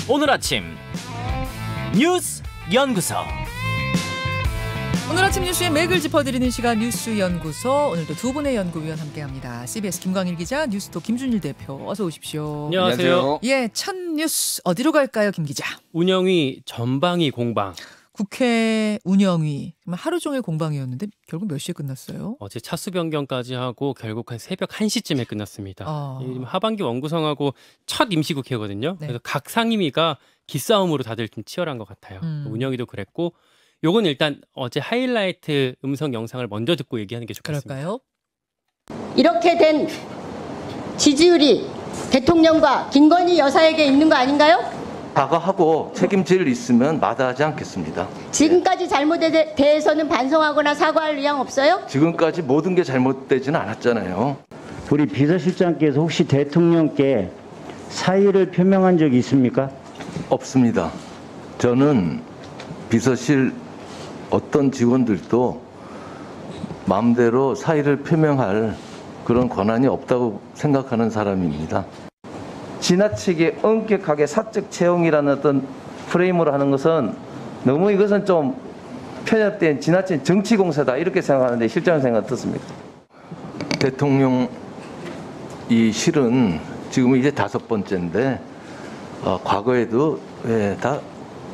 오늘 아침 뉴스 연구소. 오늘 아침 뉴스의 맥을 짚어드리는 시간 뉴스 연구소. 오늘도 두 분의 연구위원 함께합니다. CBS 김광일 기자, 뉴스톱 김준일 대표, 어서 오십시오. 안녕하세요. 예, 첫 뉴스 어디로 갈까요, 김 기자? 운영위 전방위 공방. 국회 운영위 하루 종일 공방이었는데 결국 몇 시에 끝났어요? 어제 차수 변경까지 하고 결국 한 새벽 1시쯤에 끝났습니다. 하반기 원구성하고 첫 임시국회거든요. 네. 그래서 각 상임위가 기싸움으로 다들 좀 치열한 것 같아요. 운영위도 그랬고, 요건 일단 어제 하이라이트 음성 영상을 먼저 듣고 얘기하는 게 좋겠습니다. 그럴까요? 이렇게 된 지지율이 대통령과 김건희 여사에게 있는 거 아닌가요? 사과하고 책임질 일 있으면 마다하지 않겠습니다. 지금까지 잘못에 대해서는 반성하거나 사과할 의향 없어요? 지금까지 모든 게 잘못되지는 않았잖아요. 우리 비서실장께서 혹시 대통령께 사의를 표명한 적이 있습니까? 없습니다. 저는 비서실 어떤 직원들도 마음대로 사의를 표명할 그런 권한이 없다고 생각하는 사람입니다. 지나치게 엄격하게 사적 채용이라는 어떤 프레임으로 하는 것은 너무 이것은 좀 편협된 지나친 정치 공세다 이렇게 생각하는데 실장님 생각 어떻습니까? 대통령 이 실은 지금 이제 5번째인데 과거에도 다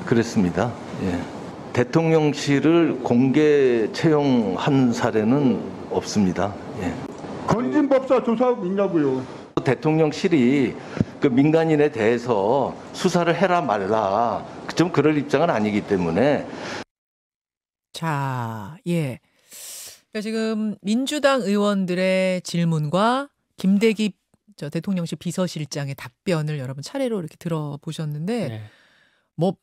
그랬습니다. 대통령실을 공개 채용한 사례는 없습니다. 건진법사 조사하고 있냐고요. 대통령실이 그 민간인에 대해서 수사를 해라 말라 좀 그럴 입장은 아니기 때문에. 자, 예. 그러니까 지금 민주당 의원들의 질문과 김대기 대통령실 비서실장의 답변을 여러분 차례로 이렇게 들어보셨는데, 네. 뭐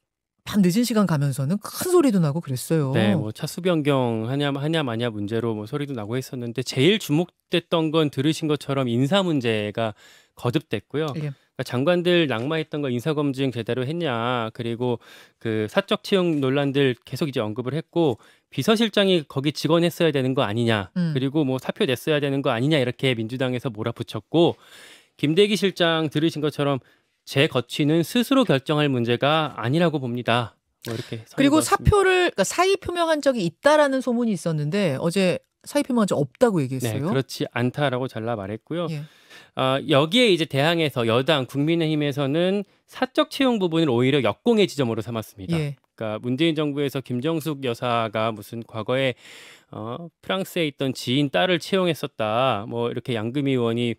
밤 늦은 시간 가면서는 큰 소리도 나고 그랬어요. 네, 뭐 차수 변경 하냐 마냐 문제로 뭐 소리도 나고 했었는데, 제일 주목됐던 건 들으신 것처럼 인사 문제가 거듭됐고요. 예. 그러니까 장관들 낙마했던 거 인사검증 제대로 했냐, 그리고 그 사적 채용 논란들 계속 이제 언급을 했고, 비서실장이 거기 직원했어야 되는 거 아니냐, 그리고 뭐 사표 냈어야 되는 거 아니냐, 이렇게 민주당에서 몰아붙였고, 김대기 실장 들으신 것처럼 제 거취는 스스로 결정할 문제가 아니라고 봅니다. 뭐 이렇게. 그리고 그러니까 사의 표명한 적이 있다라는 소문이 있었는데 어제 사의 표명한 적 없다고 얘기했어요. 네, 그렇지 않다라고 잘라 말했고요. 예. 여기에 이제 대항해서 여당 국민의힘에서는 사적 채용 부분을 오히려 역공의 지점으로 삼았습니다. 예. 그러니까 문재인 정부에서 김정숙 여사가 무슨 과거에 프랑스에 있던 지인 딸을 채용했었다, 뭐 이렇게 양금희 의원이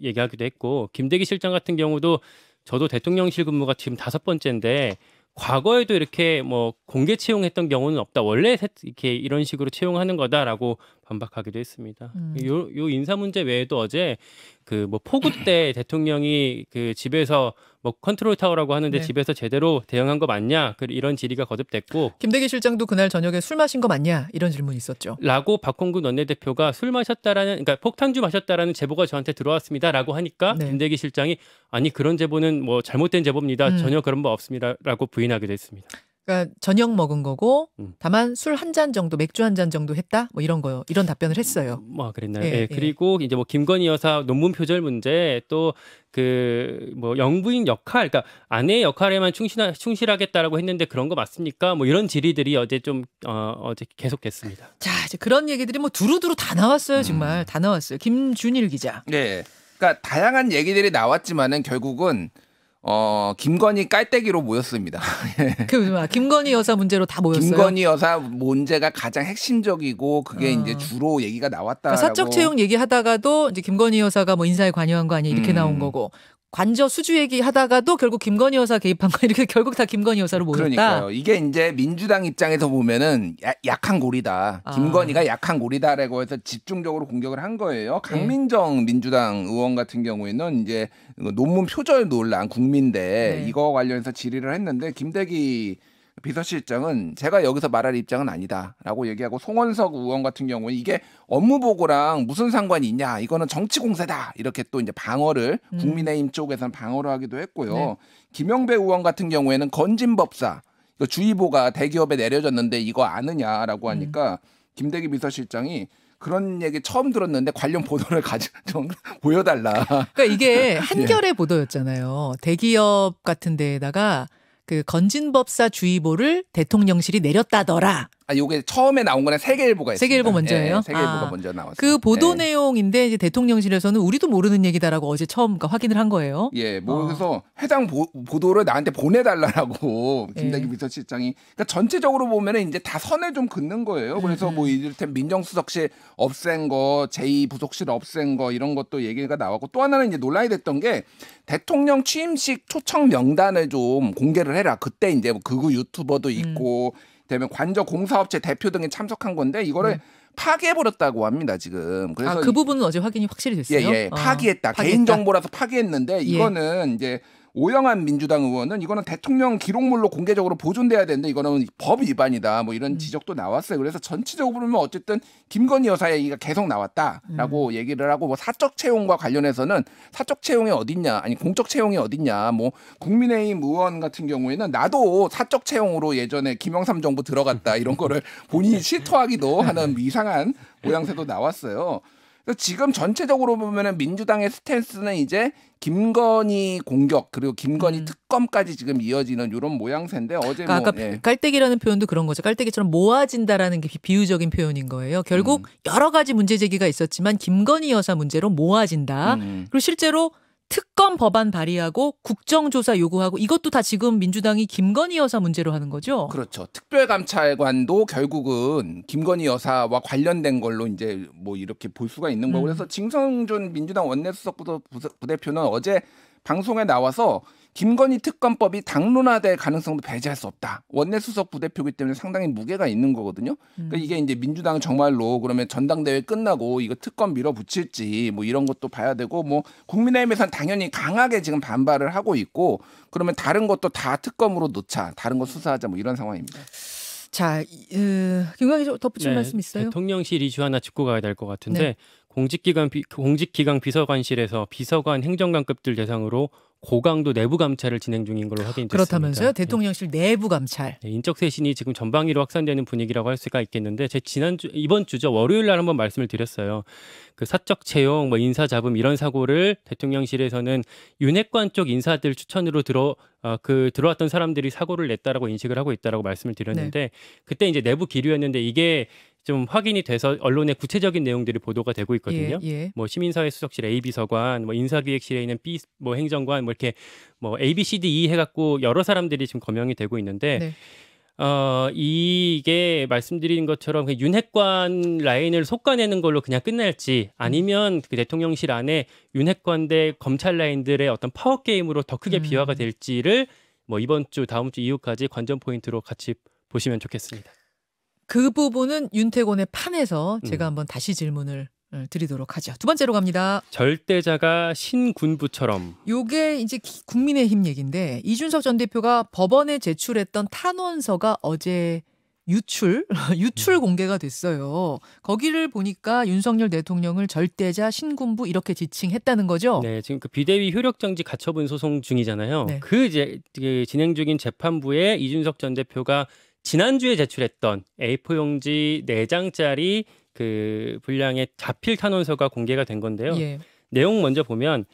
얘기하기도 했고, 김대기 실장 같은 경우도 저도 대통령실 근무가 지금 5번째인데 과거에도 이렇게 뭐 공개 채용했던 경우는 없다, 원래 이렇게 이런 식으로 채용하는 거다라고 반박하기도 했습니다. 요 인사 문제 외에도 어제 그 뭐 폭우 때 대통령이 그 집에서 뭐 컨트롤 타워라고 하는데 네. 집에서 제대로 대응한 거 맞냐, 이런 질의가 거듭됐고, 김대기 실장도 그날 저녁에 술 마신 거 맞냐, 이런 질문이 있었죠. 라고 박홍근 원내대표가 술 마셨다라는, 그러니까 폭탄주 마셨다라는 제보가 저한테 들어왔습니다라고 하니까, 네. 김대기 실장이 아니 그런 제보는 뭐 잘못된 제보입니다. 전혀 그런 바 없습니다라고 부인하기도 했습니다. 그러니까 저녁 먹은 거고 다만 술 한 잔 정도, 맥주 한 잔 정도 했다, 뭐 이런 답변을 했어요. 뭐 그랬나요? 예, 예. 그리고 이제 뭐 김건희 여사 논문 표절 문제, 또 그 뭐 영부인 역할, 그러니까 아내의 역할에만 충실하겠다라고 했는데 그런 거 맞습니까? 뭐 이런 질의들이 어제 어제 계속됐습니다. 자, 이제 그런 얘기들이 뭐 두루두루 다 나왔어요. 정말 다 나왔어요. 김준일 기자. 네, 그러니까 다양한 얘기들이 나왔지만은 결국은 김건희 깔때기로 모였습니다. 김건희 여사 문제로 다 모였어요. 김건희 여사 문제가 가장 핵심적이고 그게 이제 주로 얘기가 나왔다라고. 그러니까 사적 채용 얘기하다가도 이제 김건희 여사가 뭐 인사에 관여한 거 아니야, 이렇게 나온 거고, 관저 수주 얘기하다가도 결국 김건희 여사 개입한 거, 이렇게 결국 다 김건희 여사로 모였다. 그러니까요. 이게 이제 민주당 입장에서 보면은 약한 고리다. 김건희가 약한 고리다라고 해서 집중적으로 공격을 한 거예요. 강민정 민주당 의원 같은 경우에는 이제 논문 표절 논란 국민대 이거 관련해서 질의를 했는데, 김대기 비서실장은 제가 여기서 말할 입장은 아니다라고 얘기하고, 송원석 의원 같은 경우는 이게 업무 보고랑 무슨 상관이 있냐, 이거는 정치 공세다, 이렇게 또 이제 방어를 국민의힘 쪽에서는 방어를 하기도 했고요. 네. 김영배 의원 같은 경우에는 건진법사 이거 주의보가 대기업에 내려졌는데 이거 아느냐라고 하니까 김대기 비서실장이 그런 얘기 처음 들었는데 관련 보도를 좀 보여달라. 그러니까 이게 한겨레 보도였잖아요. 대기업 같은 데에다가 그 건진법사 주의보를 대통령실이 내렸다더라. 요게 처음에 나온 거는 세계일보가 있습니다. 세계일보 먼저예요? 네, 세계일보가 먼저 나왔어요. 그 보도 내용인데 이제 대통령실에서는 우리도 모르는 얘기다라고 어제 처음 확인을 한 거예요. 예, 뭐 그래서 해당 보도를 나한테 보내달라고 김대기 비서실장이. 그러니까 전체적으로 보면은 이제 다 선에 좀 긋는 거예요. 그래서 뭐 이를테면 민정수석실 없앤 거, 제2부속실 없앤 거 이런 것도 얘기가 나왔고 또 하나는 이제 논란이 됐던 게 대통령 취임식 초청 명단을 좀 공개를 해라. 그때 이제 뭐 극우 유튜버도 있고. 그다음에 관저 공사업체 대표 등이 참석한 건데 이거를 파기해버렸다고 합니다 지금. 그래서 그 부분은 어제 확인이 확실히 됐어요. 예, 파기했다. 개인정보라서 파기했는데 이거는 이제 오영환 민주당 의원은 이거는 대통령 기록물로 공개적으로 보존돼야 되는데 이거는 법 위반이다. 뭐 이런 지적도 나왔어요. 그래서 전체적으로 보면 어쨌든 김건희 여사 얘기가 계속 나왔다라고 얘기를 하고 뭐 사적 채용과 관련해서는 사적 채용이 어딨냐, 아니 공적 채용이 어딨냐. 뭐 국민의힘 의원 같은 경우에는 나도 사적 채용으로 예전에 김영삼 정부 들어갔다 이런 거를 본인이 실토하기도 하는 이상한 모양새도 나왔어요. 그래서 지금 전체적으로 보면은 민주당의 스탠스는 이제 김건희 공격 그리고 김건희 특검까지 지금 이어지는 이런 모양새인데 어제 그러니까 아까 깔때기라는 표현도 그런 거죠. 깔때기처럼 모아진다라는 게 비유적인 표현인 거예요. 결국 여러 가지 문제 제기가 있었지만 김건희 여사 문제로 모아진다. 그리고 실제로 특검 법안 발의하고 국정조사 요구하고 이것도 다 지금 민주당이 김건희 여사 문제로 하는 거죠. 그렇죠. 특별감찰관도 결국은 김건희 여사와 관련된 걸로 이제 뭐 이렇게 볼 수가 있는 거고 그래서 징성준 민주당 원내수석 부대표는 어제 방송에 나와서 김건희 특검법이 당론화될 가능성도 배제할 수 없다. 원내수석 부대표이기 때문에 상당히 무게가 있는 거거든요. 그러니까 이게 이제 민주당은 정말로 그러면 전당대회 끝나고 이거 특검 밀어붙일지 뭐 이런 것도 봐야 되고 뭐 국민의힘에서는 당연히 강하게 지금 반발을 하고 있고 그러면 다른 것도 다 특검으로 놓자. 다른 거 수사하자 뭐 이런 상황입니다. 자, 김광희 덧붙일 말씀 있어요? 대통령실 이슈 하나 짚고 가야 될 것 같은데 공직기강 비서관실에서 비서관 행정관급들 대상으로 고강도 내부 감찰을 진행 중인 걸로 확인됐습니다. 그렇다면서요? 대통령실 내부 감찰. 인적 쇄신이 지금 전방위로 확산되는 분위기라고 할 수가 있겠는데 제 이번 주죠. 월요일 날 한번 말씀을 드렸어요. 그 사적 채용, 뭐 인사 잡음 이런 사고를 대통령실에서는 윤핵관 쪽 인사들 추천으로 들어왔던 사람들이 사고를 냈다라고 인식을 하고 있다라고 말씀을 드렸는데 그때 이제 내부 기류였는데 이게 좀 확인이 돼서 언론에 구체적인 내용들이 보도가 되고 있거든요. 뭐 시민사회 수석실 A 비서관, 뭐 인사기획실에 있는 B 뭐 행정관, 뭐 이렇게 뭐 A, B, C, D, E 해갖고 여러 사람들이 지금 거명이 되고 있는데 이게 말씀드린 것처럼 윤핵관 라인을 솎아내는 걸로 그냥 끝날지 아니면 그 대통령실 안에 윤핵관 대 검찰 라인들의 어떤 파워 게임으로 더 크게 비화가 될지를 뭐 이번 주, 다음 주 이후까지 관전 포인트로 같이 보시면 좋겠습니다. 그 부분은 윤태곤의 판에서 제가 한번 다시 질문을 드리도록 하죠. 두 번째로 갑니다. 절대자가 신군부처럼. 요게 이제 국민의힘 얘기인데 이준석 전 대표가 법원에 제출했던 탄원서가 어제 유출 공개가 됐어요. 거기를 보니까 윤석열 대통령을 절대자 신군부 이렇게 지칭했다는 거죠. 네, 지금 그 비대위 효력정지 가처분 소송 중이잖아요. 네. 그 진행 중인 재판부에 이준석 전 대표가 지난주에 제출했던 A4 용지 4장짜리 그 분량의 자필 탄원서가 공개가 된 건데요. 내용 먼저 보면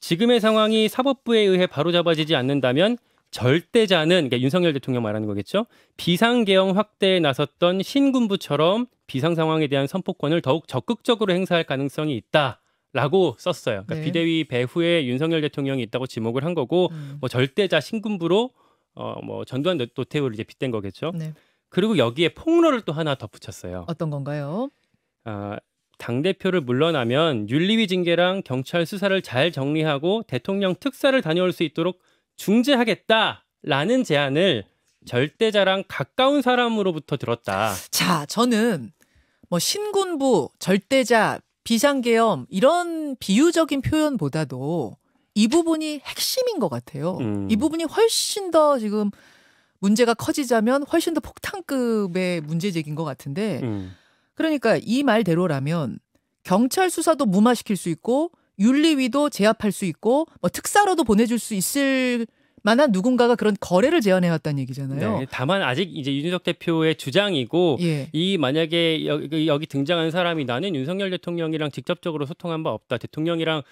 지금의 상황이 사법부에 의해 바로잡아지지 않는다면 절대자는 그러니까 윤석열 대통령 말하는 거겠죠. 비상계엄 확대에 나섰던 신군부처럼 비상 상황에 대한 선포권을 더욱 적극적으로 행사할 가능성이 있다라고 썼어요. 그러니까 비대위 배후에 윤석열 대통령이 있다고 지목을 한 거고 뭐 절대자 신군부로 뭐 전두환 노태우를 이제 빗댄 거겠죠. 그리고 여기에 폭로를 또 하나 덧붙였어요. 어떤 건가요? 당대표를 물러나면 윤리위 징계랑 경찰 수사를 잘 정리하고 대통령 특사를 다녀올 수 있도록 중재하겠다라는 제안을 절대자랑 가까운 사람으로부터 들었다. 자, 저는 뭐 신군부, 절대자, 비상계엄 이런 비유적인 표현보다도 이 부분이 핵심인 것 같아요. 이 부분이 훨씬 더 지금 문제가 커지자면 훨씬 더 폭탄급의 문제 제기인 것 같은데 그러니까 이 말대로라면 경찰 수사도 무마시킬 수 있고 윤리위도 제압할 수 있고 뭐 특사로도 보내줄 수 있을 만한 누군가가 그런 거래를 제안해왔다는 얘기잖아요. 네, 다만 아직 이제 이준석 대표의 주장이고 예. 이 만약에 여기 등장한 사람이 나는 윤석열 대통령이랑 직접적으로 소통한 바 없다. 대통령이랑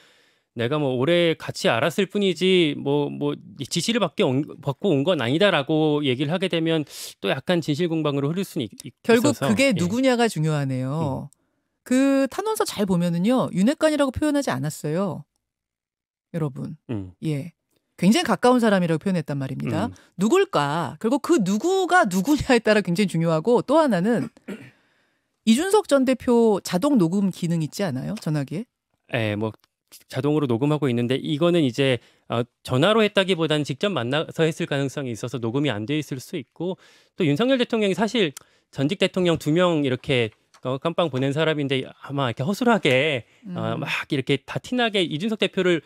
내가 뭐 오래 같이 알았을 뿐이지 뭐 지시를 받고 온 건 아니다라고 얘기를 하게 되면 또 약간 진실 공방으로 흐를 수는 결국 있어서. 그게 누구냐가 중요하네요. 그 탄원서 잘 보면은요. 윤핵관이라고 표현하지 않았어요. 여러분. 예. 굉장히 가까운 사람이라고 표현했단 말입니다. 누굴까? 그리고 그 누구가 누구냐에 따라 굉장히 중요하고 또 하나는 이준석 전 대표 자동 녹음 기능 있지 않아요? 전화기에? 네, 뭐 자동으로 녹음하고 있는데 이거는 이제 전화로 했다기보다는 직접 만나서 했을 가능성이 있어서 녹음이 안 돼 있을 수 있고 또 윤석열 대통령이 사실 전직 대통령 2명 이렇게 깜빵 보낸 사람인데 아마 이렇게 허술하게 막 이렇게 다 티나게 이준석 대표를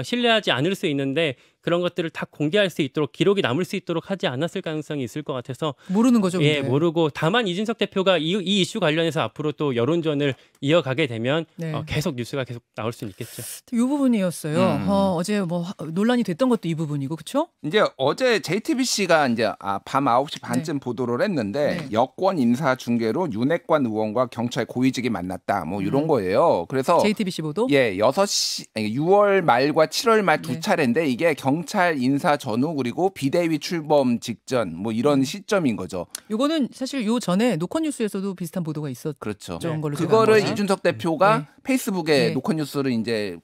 신뢰하지 않을 수 있는데 그런 것들을 다 공개할 수 있도록 기록이 남을 수 있도록 하지 않았을 가능성이 있을 것 같아서 모르는 거죠. 예, 근데. 모르고 다만 이준석 대표가 이 이슈 관련해서 앞으로 또 여론전을 이어가게 되면 네. 계속 뉴스가 계속 나올 수는 있겠죠. 이 부분이었어요. 어제 뭐 논란이 됐던 것도 이 부분이고 그렇죠? 이제 어제 JTBC가 이제 밤 9시 반쯤 보도를 했는데 여권 인사 중계로 윤핵관 의원과 경찰 고위직이 만났다. 뭐 이런 거예요. 그래서 JTBC 보도? 예, 6월 말과 7월 말 두 차례인데 이게 경찰 인사 전후 그리고 비대위 출범 직전 뭐 이런 시점인 거죠. 요거는 사실 요 전에 노컷뉴스에서도 비슷한 보도가 있었죠. 그렇죠. 걸로 그거를 제가 이준석 대표가 페이스북에 네. 노컷뉴스를 이제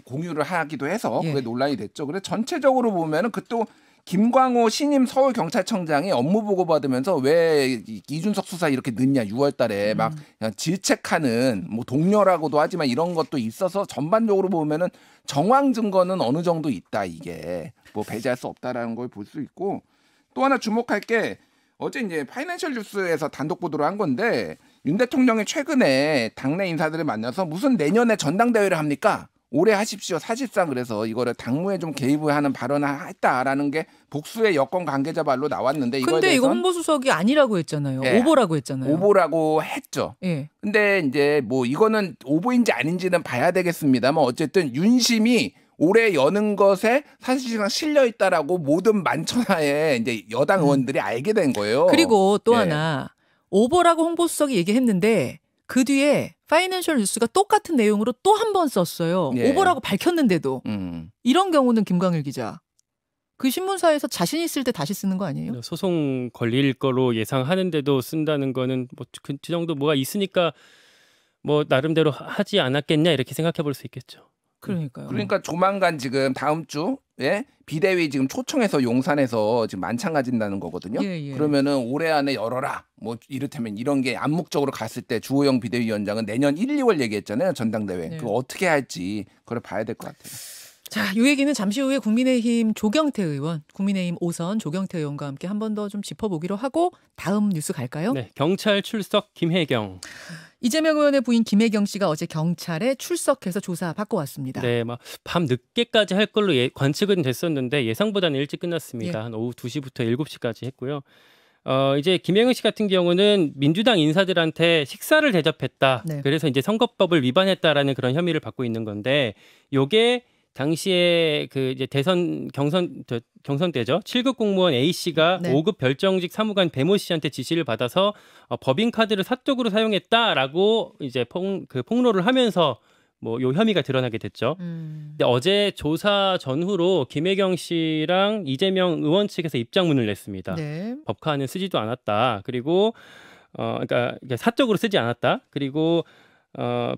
공유를 하기도 해서 예. 그게 논란이 됐죠. 그래서 전체적으로 보면은 그 또 김광호 신임 서울경찰청장이 업무 보고 받으면서 왜 이준석 수사 이렇게 늦냐 6월달에 막 질책하는 뭐 동료라고도 하지만 이런 것도 있어서 전반적으로 보면은 정황 증거는 어느 정도 있다 이게 뭐 배제할 수 없다라는 걸 볼 수 있고 또 하나 주목할 게 어제 이제 파이낸셜 뉴스에서 단독 보도를 한 건데 윤 대통령이 최근에 당내 인사들을 만나서 무슨 내년에 전당대회를 합니까? 올해 하십시오. 사실상 그래서 이거를 당무에 좀 개입을 하는 발언을 했다라는 게 복수의 여권 관계자 말로 나왔는데 이거에 근데 이거 대해서는 홍보수석이 아니라고 했잖아요. 예. 오보라고 했잖아요. 오보라고 했죠. 예. 근데 이제 뭐 이거는 오보인지 아닌지는 봐야 되겠습니다만 어쨌든 윤심이 올해 여는 것에 사실상 실려 있다라고 모든 만천하에 이제 여당 의원들이 알게 된 거예요. 그리고 또 예. 하나 오보라고 홍보수석이 얘기했는데 그 뒤에 파이낸셜 뉴스가 똑같은 내용으로 또 한 번 썼어요. 예. 오보라고 밝혔는데도 이런 경우는 김광일 기자 그 신문사에서 자신 있을 때 다시 쓰는 거 아니에요? 소송 걸릴 거로 예상하는데도 쓴다는 거는 뭐 그 정도 뭐가 있으니까 뭐 나름대로 하지 않았겠냐 이렇게 생각해 볼 수 있겠죠. 그러니까요. 그러니까 조만간 지금 다음 주에 비대위 지금 초청해서 용산에서 지금 만찬 가진다는 거거든요. 예. 그러면은 올해 안에 열어라. 뭐 이를테면 이런 게 암묵적으로 갔을 때 주호영 비대위원장은 내년 1, 2월 얘기했잖아요. 전당대회. 네. 그거 어떻게 할지 그걸 봐야 될 것 같아요. 자, 이 얘기는 잠시 후에 국민의힘 조경태 의원, 국민의힘 5선 조경태 의원과 함께 한 번 더 좀 짚어보기로 하고 다음 뉴스 갈까요? 네, 경찰 출석 김혜경. 이재명 의원의 부인 김혜경 씨가 어제 경찰에 출석해서 조사 받고 왔습니다. 네, 막 밤 늦게까지 할 걸로 관측은 됐었는데 예상보다는 일찍 끝났습니다. 한 오후 2시부터 7시까지 했고요. 이제 김혜경 씨 같은 경우는 민주당 인사들한테 식사를 대접했다. 네. 그래서 이제 선거법을 위반했다라는 그런 혐의를 받고 있는 건데 요게 당시에 그 이제 대선 경선 때죠. 7급 공무원 A 씨가 네. 5급 별정직 사무관 배모 씨한테 지시를 받아서 법인 카드를 사적으로 사용했다라고 이제 폭로를 하면서 뭐 요 혐의가 드러나게 됐죠. 근데 어제 조사 전후로 김혜경 씨랑 이재명 의원 측에서 입장문을 냈습니다. 네. 법카는 쓰지도 않았다. 그리고 그러니까 사적으로 쓰지 않았다. 그리고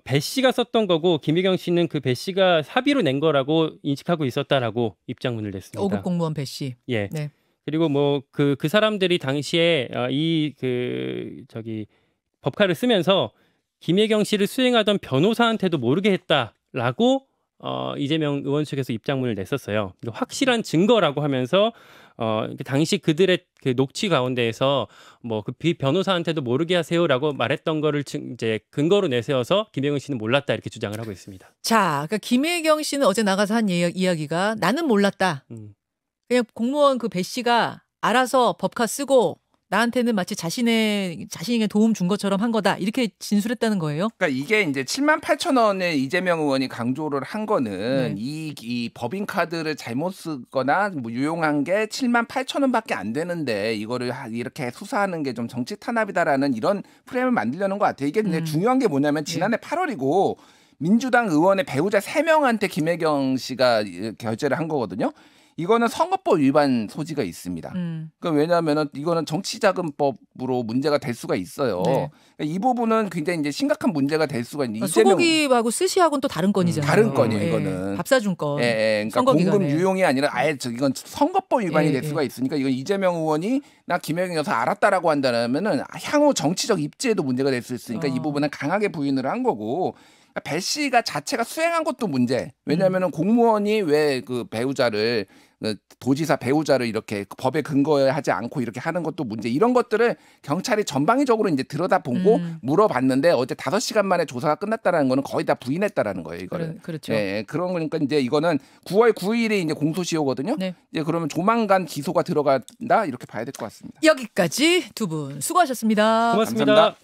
배 씨가 썼던 거고 김혜경 씨는 그 배 씨가 사비로 낸 거라고 인식하고 있었다라고 입장문을 냈습니다. 5급 공무원 배 씨. 예. 네. 그리고 뭐 그 사람들이 당시에 법카를 쓰면서 김혜경 씨를 수행하던 변호사한테도 모르게 했다라고 이재명 의원 측에서 입장문을 냈었어요. 확실한 증거라고 하면서 당시 그들의 그 녹취 가운데에서 뭐 그 변호사한테도 모르게 하세요라고 말했던 거를 이제 근거로 내세워서 김혜경 씨는 몰랐다 이렇게 주장을 하고 있습니다. 자, 그러니까 김혜경 씨는 어제 나가서 한 이야기가 나는 몰랐다. 그냥 공무원 그 배 씨가 알아서 법카 쓰고 나한테는 마치 자신에게 도움 준 것처럼 한 거다. 이렇게 진술했다는 거예요? 그러니까 이게 이제 7만 8천 원을 이재명 의원이 강조를 한 거는 네. 이 법인카드를 잘못 쓰거나 뭐 유용한 게 7만 8천 원밖에 안 되는데 이거를 이렇게 수사하는 게 좀 정치 탄압이다라는 이런 프레임을 만들려는 것 같아요. 이게 근데 중요한 게 뭐냐면 지난해 8월이고 민주당 의원의 배우자 3명한테 김혜경 씨가 결제를 한 거거든요. 이거는 선거법 위반 소지가 있습니다. 그러니까 왜냐하면 이거는 정치자금법으로 문제가 될 수가 있어요. 네. 그러니까 이 부분은 굉장히 이제 심각한 문제가 될 수가 있는. 소고기하고 스시하고는 또 다른 건이잖아요. 다른 건이에요, 예. 이거는. 밥 사준 건. 그러니까 선거 공금 기간에. 유용이 아니라 아예 이건 선거법 위반이 예, 될 수가 예. 있으니까 이건 이재명 의원이나 김혜경 여사 알았다라고 한다면은 향후 정치적 입지에도 문제가 될 수 있으니까 이 부분은 강하게 부인을 한 거고. 배 씨가 자체가 수행한 것도 문제. 왜냐하면 공무원이 왜 그 배우자를 도지사 배우자를 이렇게 법에 근거하지 않고 이렇게 하는 것도 문제. 이런 것들을 경찰이 전방위적으로 이제 들여다보고 물어봤는데 어제 5시간 만에 조사가 끝났다라는 거는 거의 다 부인했다라는 거예요. 이거는. 그렇죠. 예, 그런 거니까 이제 이거는 9월 9일에 이제 공소시효거든요. 네. 이제 그러면 조만간 기소가 들어간다 이렇게 봐야 될 것 같습니다. 여기까지 두 분 수고하셨습니다. 고맙습니다. 감사합니다.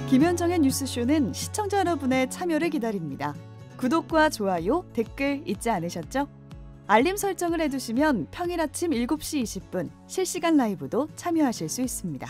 김현정의 뉴스쇼는 시청자 여러분의 참여를 기다립니다. 구독과 좋아요, 댓글 잊지 않으셨죠? 알림 설정을 해두시면 평일 아침 7시 20분 실시간 라이브도 참여하실 수 있습니다.